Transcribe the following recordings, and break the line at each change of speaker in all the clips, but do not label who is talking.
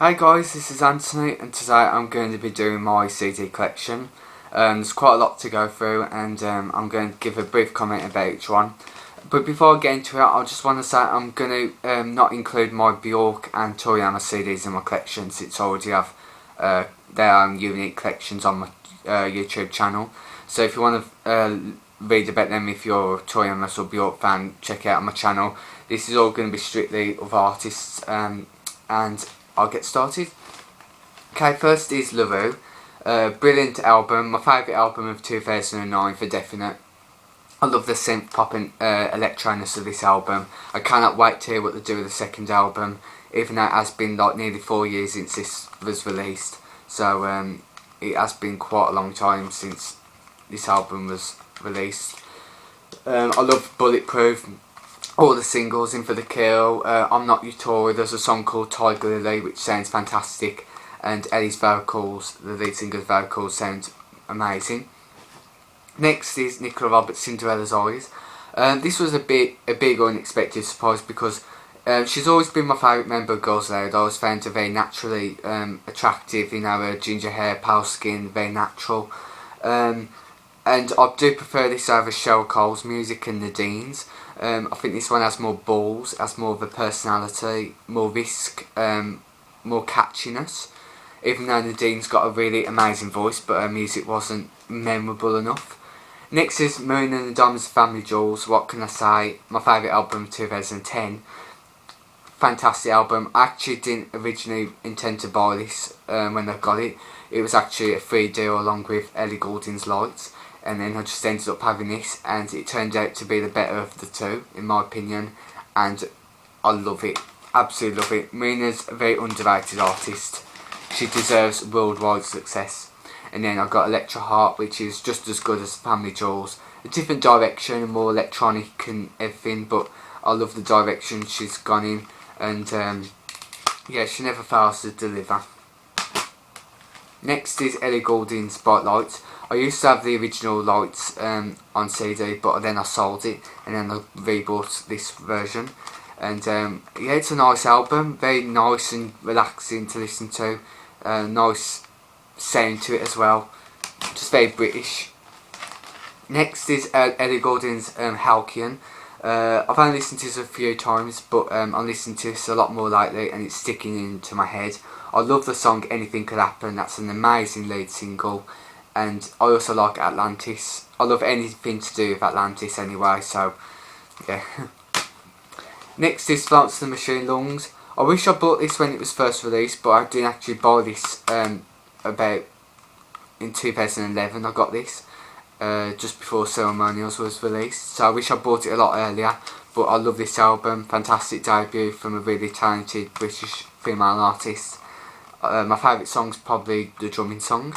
Hi guys, this is Anthony and today I'm going to be doing my CD collection. There's quite a lot to go through and I'm going to give a brief comment about each one. But before I get into it, I just want to say I'm going to not include my Bjork and Toriyama CDs in my collection since I already have their own unique collections on my YouTube channel. So if you want to read about them, if you're a Toriyama or Bjork fan, check it out on my channel. This is all going to be strictly of artists and I'll get started. Okay, first is LaRue. Brilliant album, my favourite album of 2009 for definite. I love the synth pop and electroness of this album. I cannot wait to hear what they do with the second album, even though it has been like nearly 4 years since this was released. So it has been quite a long time since this album was released. I love Bulletproof. All the singles, In For The Kill, I'm Not Your Tory, there's a song called Tiger Lily which sounds fantastic, and Ellie's vocals, the lead singer's vocals, sound amazing. Next is Nicola Roberts' Cinderella's Eyes. This was a big unexpected surprise because she's always been my favourite member of Girls Aloud. I always found her very naturally attractive, you know, her ginger hair, pale skin, very natural. And I do prefer this over Cheryl Cole's music and Nadine's. I think this one has more balls, has more of a personality, more risk, more catchiness. Even though Nadine's got a really amazing voice, but her music wasn't memorable enough. Next is Moon and the Diamonds of Family Jewels. What can I say? My favourite album of 2010. Fantastic album. I actually didn't originally intend to buy this when I got it. It was actually a free deal along with Ellie Goulding's Lights. And then I just ended up having this, and it turned out to be the better of the two, in my opinion, and I love it, absolutely love it. Mina's a very underrated artist, she deserves worldwide success. And then I've got Electra Heart, which is just as good as Family Jewels, a different direction, more electronic and everything, but I love the direction she's gone in, and yeah, she never fails to deliver. Next is Ellie Goulding's Spotlight. I used to have the original Lights on CD, but then I sold it and then I rebought this version. And yeah, it's a nice album, very nice and relaxing to listen to. Nice sound to it as well, just very British. Next is Ellie Goulding's Halcyon. I've only listened to this a few times, but I'm listening to this a lot more lately and it's sticking into my head. I love the song Anything Could Happen, that's an amazing lead single. And I also like Atlantis. I love anything to do with Atlantis anyway, so yeah. Next is Florence and the Machine Lungs. I wish I bought this when it was first released, but I didn't actually buy this about in 2011. I got this just before Ceremonials was released, so I wish I bought it a lot earlier. But I love this album, fantastic debut from a really talented British female artist. My favourite song is probably the drumming song.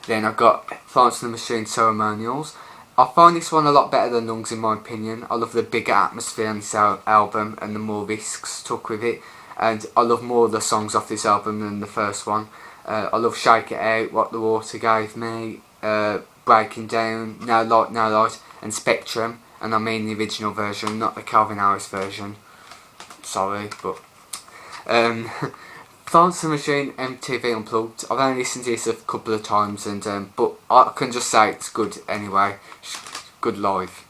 Then I've got Florence and the Machine Ceremonials. I find this one a lot better than Lungs in my opinion. I love the bigger atmosphere on this album and the more risks took with it. And I love more of the songs off this album than the first one. I love Shake It Out, What the Water Gave Me, Breaking Down, No Light, No Light, and Spectrum. And I mean the original version, not the Calvin Harris version. Sorry, but... Florence and the Machine MTV Unplugged. I've only listened to this a couple of times, and but I can just say it's good anyway. Good live.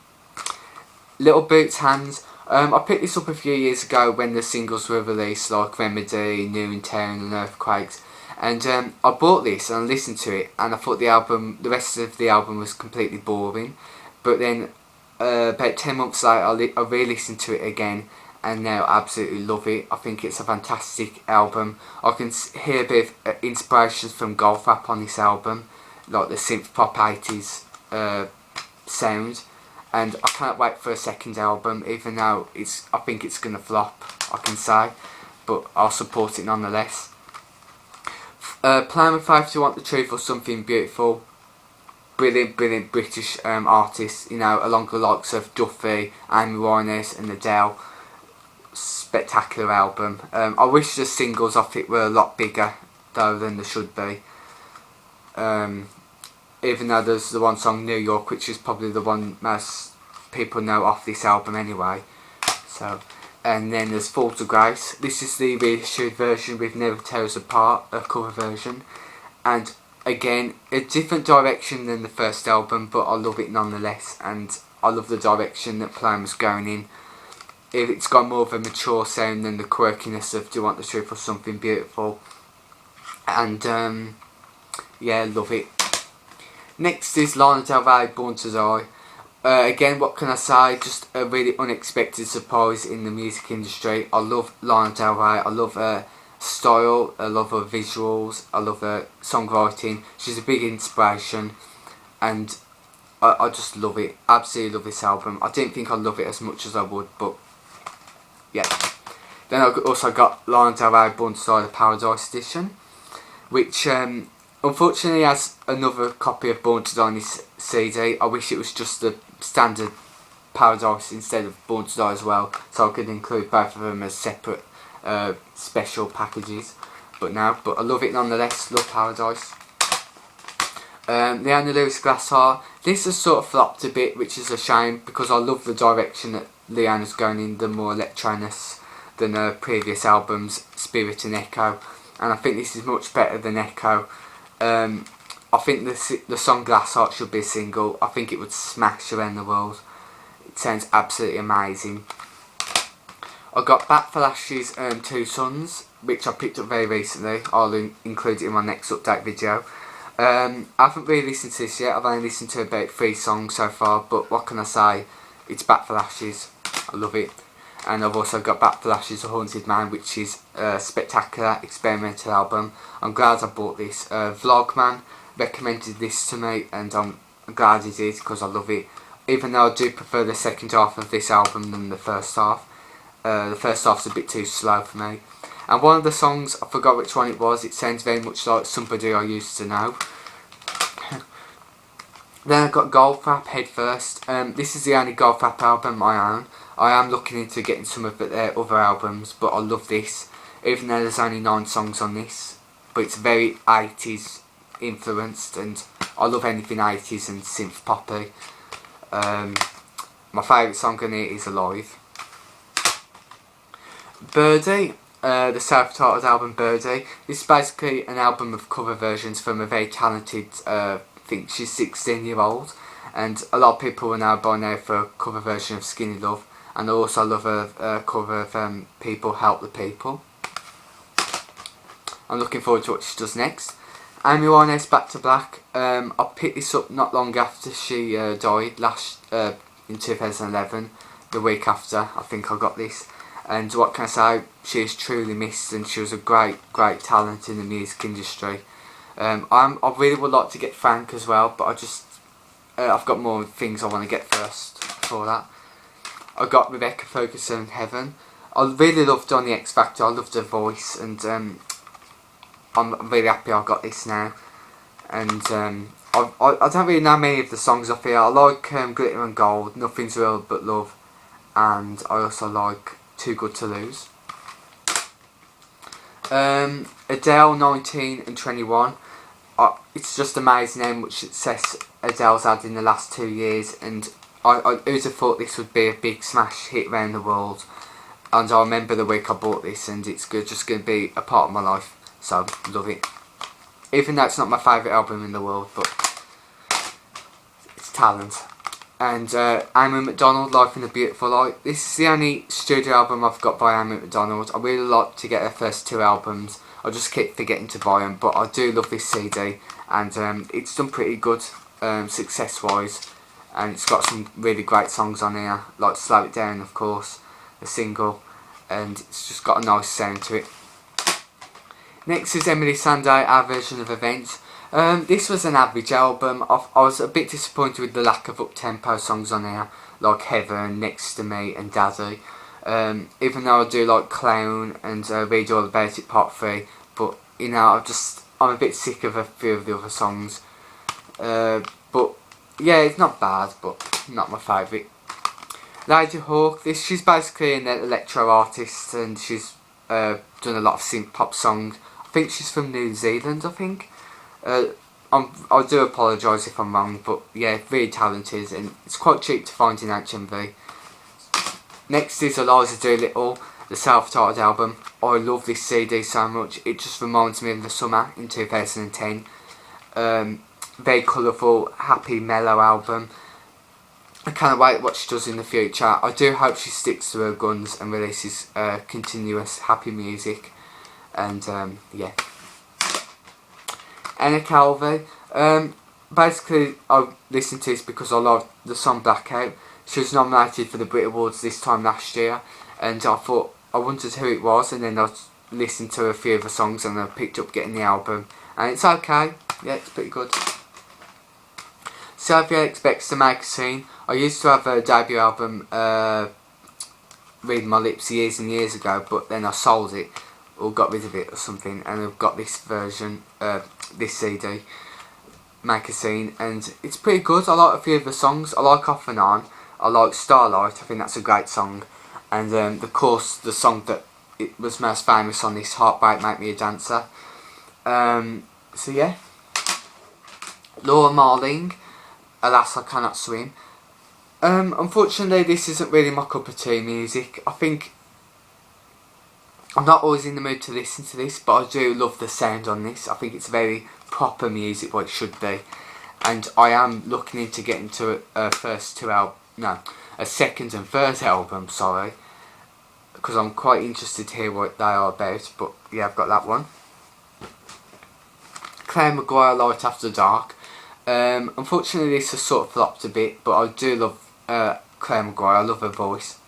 Little Boots Hands. I picked this up a few years ago when the singles were released, like Remedy, New in Town, and Earthquakes. And I bought this and I listened to it, and I thought the rest of the album was completely boring. But then about 10 months later, I re-listened to it again. And now I absolutely love it. I think it's a fantastic album. I can hear a bit of inspirations from golf rap on this album, like the synth pop 80s sound. And I can't wait for a second album, even though I think it's gonna flop, I can say, but I'll support it nonetheless. Plan with Faith to Want the Truth or Something Beautiful. Brilliant British artists, you know, along the likes of Duffy, Amy Winehouse and Adele. Spectacular album. I wish the singles off it were a lot bigger though than they should be. Even though there's the one song New York, which is probably the one most people know off this album anyway. So, and then there's Fray Grace. This is the reissued version with Never Tear Us Apart, a cover version. And again, a different direction than the first album, but I love it nonetheless. And I love the direction that Clyne was going in. It's got more of a mature sound than the quirkiness of Do You Want the Truth or Something Beautiful. And yeah, love it. Next is Lana Del Rey, Born to Die. Again, what can I say? Just a really unexpected surprise in the music industry. I love Lana Del Rey. I love her style. I love her visuals. I love her songwriting. She's a big inspiration, and I just love it. Absolutely love this album. I didn't think I'd love it as much as I would, but yeah. Then I also got Lana Del Rey, Born to Die, the Paradise Edition, which unfortunately has another copy of Born to Die on this CD. I wish it was just the standard Paradise instead of Born to Die as well, so I could include both of them as separate special packages. But I love it nonetheless. Love Paradise. Leanna Lewis Glass Heart. This has sort of flopped a bit, which is a shame because I love the direction that Leanna's going in, the more electroness than her previous albums, Spirit and Echo. And I think this is much better than Echo. I think the song Glass Heart should be a single. I think it would smash around the world. It sounds absolutely amazing. I got Bat for Lashes Two Sons, which I picked up very recently. I'll include it in my next update video. I haven't really listened to this yet. I've only listened to about 3 songs so far, but what can I say? It's Bat for Lashes. I love it. And I've also got Bat for Lashes, A Haunted Man, which is a spectacular experimental album. I'm glad I bought this. Vlogman recommended this to me, and I'm glad he did because I love it. Even though I do prefer the second half of this album than the first half. The first half's a bit too slow for me. And one of the songs, I forgot which one it was, it sounds very much like Somebody I Used to Know. Then I got Goldfrapp, Head First. This is the only Goldfrapp album I own. I am looking into getting some of their other albums, but I love this. Even though there's only 9 songs on this. But it's very 80s influenced, and I love anything 80s and synth poppy. My favourite song on it is Alive. Birdie, the self-titled album Birdie. This is basically an album of cover versions from a very talented, I think she's 16-year-old, and a lot of people will know by now for a cover version of Skinny Love, and I also love a cover of People Help the People. I'm looking forward to what she does next. Amy Winehouse, Back to Black. I picked this up not long after she died, in 2011, the week after I think I got this. And what can I say, she is truly missed, and she was a great talent in the music industry. I really would like to get Frank as well, but I've got more things I want to get first before that. I got Rebecca Ferguson, Heaven. I really loved on the X Factor. I loved her voice, and I'm really happy I got this now. And I don't really know many of the songs off here. I like Glitter and Gold, Nothing's Real But Love, and I also like Too Good to Lose. Adele, 19 and 21. It's just amazing how much success Adele's had in the last 2 years, and I who'd have thought this would be a big smash hit around the world. And I remember the week I bought this, and it's just going to be a part of my life, so love it. Even though it's not my favourite album in the world, but it's talent. And Amy McDonald, Life in a Beautiful Light. This is the only studio album I've got by Amy McDonald. I really like to get her first 2 albums. I just keep forgetting to buy them, but I do love this CD, and it's done pretty good success-wise. And it's got some really great songs on here, like Slow It Down, of course, a single, and it's just got a nice sound to it. Next is Emily Sandai, Our Version of Events. This was an average album. I was a bit disappointed with the lack of up-tempo songs on here, like Heaven, Next to Me and Daddy. Even though I do like Clown and Read All About It Part 3, but you know, I'm a bit sick of a few of the other songs. But yeah, it's not bad, but not my favourite. Eliza Hawk, she's basically an electro artist, and she's done a lot of synth pop songs. I think she's from New Zealand, I think. I'm I do apologise if I'm wrong, but yeah, really talented, and it's quite cheap to find in HMV. Next is Eliza D Little, the self-titled album. I love this CD so much. It just reminds me of the summer in 2010. Very colourful, happy, mellow album. I can't wait what she does in the future. I do hope she sticks to her guns and releases continuous happy music. And yeah. Anna Calvi. Basically, I listened to this because I love the song Blackout. She was nominated for the Brit Awards this time last year, and I thought, I wondered who it was, and then I listened to a few of the songs and I picked up getting the album, and it's okay. Yeah, it's pretty good. Sylvia Expects to Make a Scene. I used to have a debut album, Reading My Lips, years and years ago, but then I sold it or got rid of it or something, and I've got this version, this CD, Make a Scene, and it's pretty good. I like a few of the songs. I like Off and On. I like Starlight. I think that's a great song, and of course the song that it was most famous on this, Heartbreak Make Me a Dancer. So yeah. Laura Marling, Alas I Cannot Swim. Unfortunately, this isn't really my cup of tea music. I think I'm not always in the mood to listen to this, but I do love the sound on this. I think it's very proper music, what it should be. And I am looking into getting to a second and third album, sorry, because I'm quite interested to hear what they are about. But yeah, I've got that one. Claire Maguire, Light After Dark. Unfortunately, this has sort of flopped a bit, but I do love Claire Maguire. I love her voice.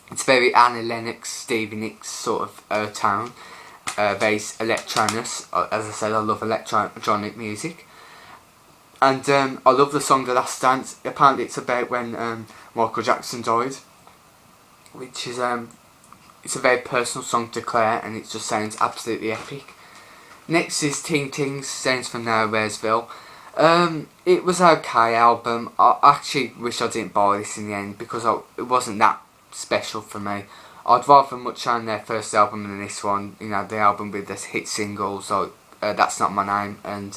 It's very Annie Lennox, Stevie Nicks sort of tone. Very electronic. As I said, I love electronic music. And I love the song The Last Dance. Apparently it's about when Michael Jackson died, which is it's a very personal song to Claire, and it just sounds absolutely epic. Next is Tings Say from Nowheresville. It was an okay album. I actually wish I didn't buy this in the end because it wasn't that special for me. I'd rather much own their first album than this one. You know, the album with the hit singles like That's Not My Name and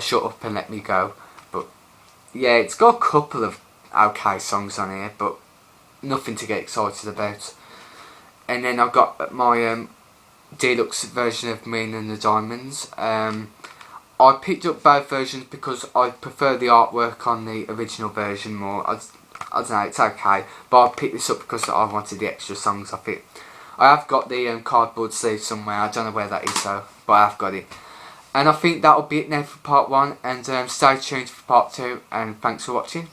Shut Up and Let Me Go. But yeah, it's got a couple of okay songs on here, but nothing to get excited about. And then I've got my deluxe version of Mean and the Diamonds. I picked up both versions because I prefer the artwork on the original version more. I don't know, it's okay, but I picked this up because I wanted the extra songs off it. I have got the cardboard sleeve somewhere. I don't know where that is though, but I have got it. And I think that'll be it now for part 1, and stay tuned for part 2, and thanks for watching.